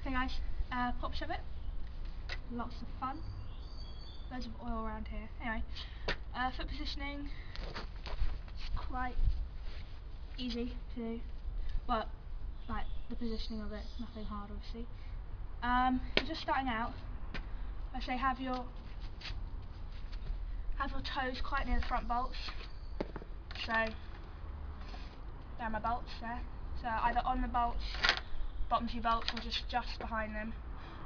Okay guys, pop Shuvit. Lots of fun. Loads of oil around here. Anyway, foot positioning. It's quite easy to do. Well, like the positioning of it, nothing hard obviously. You're just starting out. I say have your toes quite near the front bolts. So there are my bolts there. So either on the bolts, bottom two bolts, or just behind them.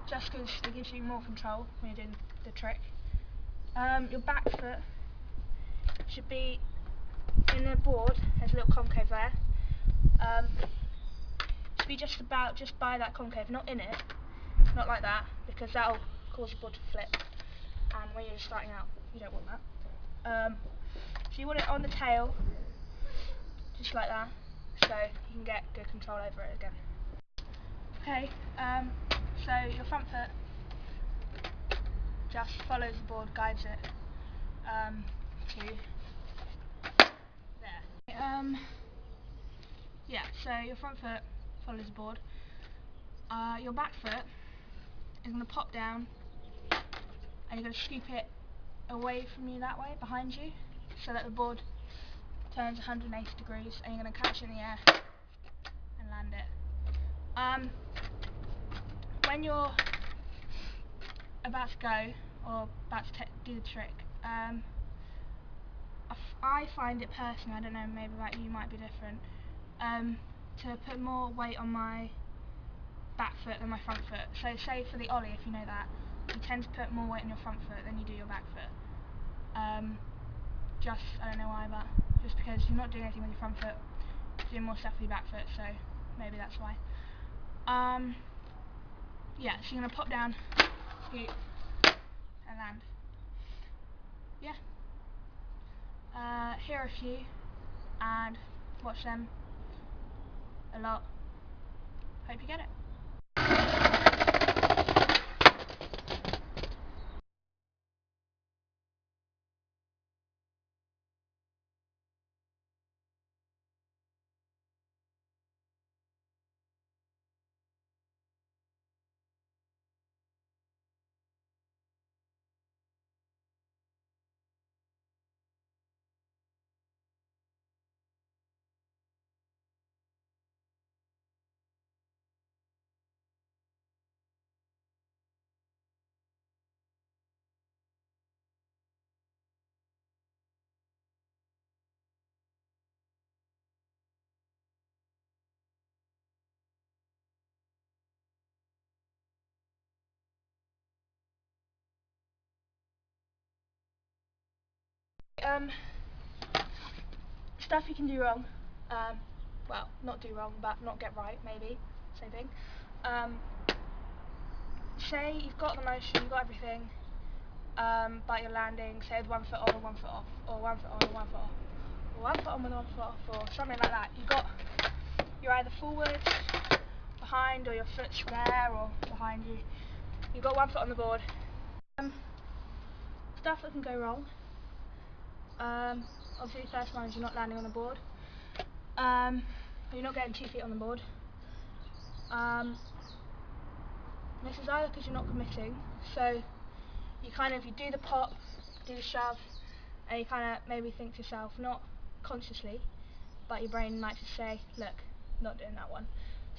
Just because it gives you more control when you're doing the trick. Your back foot should be in the board. There's a little concave there. Should be just by that concave, not in it, not like that, because that'll cause the board to flip. And when you're just starting out, you don't want that. So you want it on the tail, just like that, so you can get good control over it again. Okay, so your front foot just follows the board, guides it to there. Yeah, so your front foot follows the board. Your back foot is going to pop down, and you're going to scoop it away from you that way, behind you, so that the board turns 180 degrees, and you're going to catch it in the air and land it. When you're about to go, or about to do the trick, I find it personally, I don't know, maybe about you might be different, to put more weight on my back foot than my front foot. So say for the ollie, if you know that, you tend to put more weight on your front foot than you do your back foot. I don't know why, but just because you're not doing anything with your front foot, you're doing more stuff with your back foot, so maybe that's why. Yeah, so you're going to pop down, scoop, and land. Yeah. Here are a few, and watch them a lot. Hope you get it. Stuff you can do wrong. Well, not do wrong, but not get right, maybe. Same thing. Say you've got the motion, you've got everything, but you're landing, say with 1 foot on and 1 foot off, or 1 foot on and 1 foot off, or 1 foot on with 1 foot off, or something like that. You're either forward, behind, or your foot's there, or behind you. You've got 1 foot on the board. Stuff that can go wrong. Obviously the first one is you're not landing on the board. You're not getting 2 feet on the board. This is either because you're not committing, so you do the pop, do the shove, and you kind of maybe think to yourself, not consciously, but your brain might just say, look, not doing that one.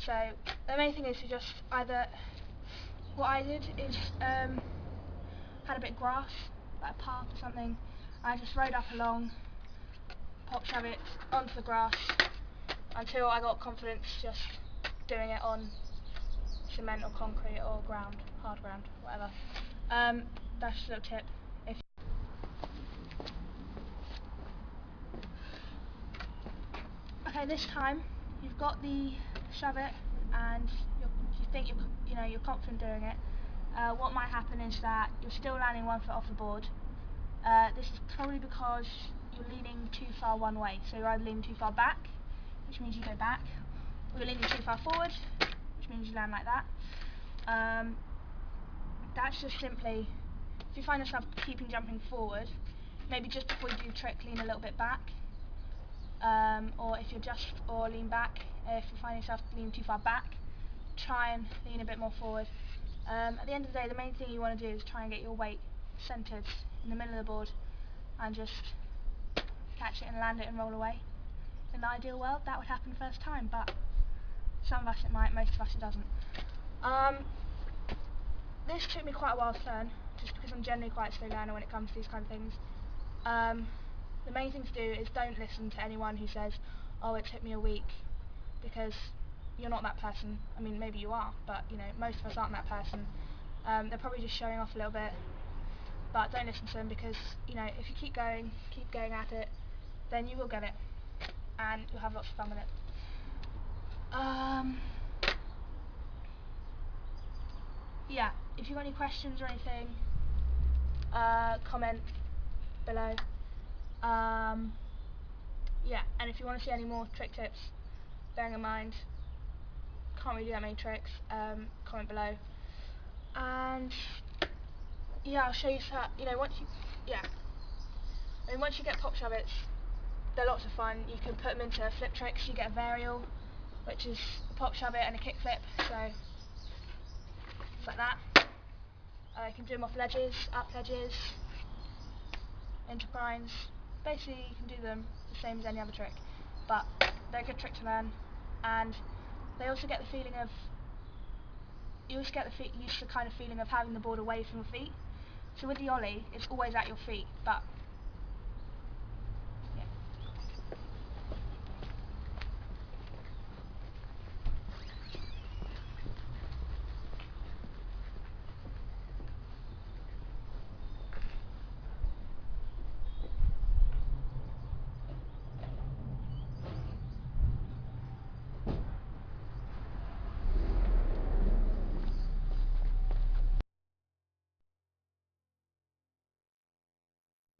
So the main thing is to just either, what I did is had a bit of grass, like a path or something. I just rode up along, pop shove it onto the grass until I got confidence just doing it on cement or concrete or ground, hard ground, whatever. That's just a little tip. Okay, this time you've got the shove it and you think you're confident doing it. What might happen is that you're still landing 1 foot off the board. This is probably because you're leaning too far one way. So you're either leaning too far back, which means you go back, or you're leaning too far forward, which means you land like that. That's just simply, if you find yourself jumping forward, maybe just before you do the trick, lean a little bit back. Or lean back. If you find yourself leaning too far back, try and lean a bit more forward. At the end of the day, the main thing you want to do is try and get your weight centred in the middle of the board and just catch it and land it and roll away. In the ideal world, that would happen first time, but some of us it might, most of us it doesn't. This took me quite a while to learn, just because I'm generally quite a slow learner when it comes to these kind of things. The main thing to do is don't listen to anyone who says, oh, it took me a week, because you're not that person. I mean, maybe you are, but you know, most of us aren't that person. They're probably just showing off a little bit, but don't listen to them, because you know, if you keep going at it, then you will get it, and you'll have lots of fun with it. Yeah, if you've got any questions or anything, comment below. Yeah, and if you want to see any more trick tips, bearing in mind, can't really do that many tricks, comment below. And yeah, I'll show you some, you know, once you get pop shovets, they're lots of fun. You can put them into flip tricks. You get a varial, which is a pop shove-it and a kick flip, so it's like that. You can do them off ledges, up ledges, into grinds. Basically, you can do them the same as any other trick, but they're a good trick to learn, and they also get the feeling of, you also get the kind of feeling of having the board away from your feet. So with the ollie, it's always at your feet, but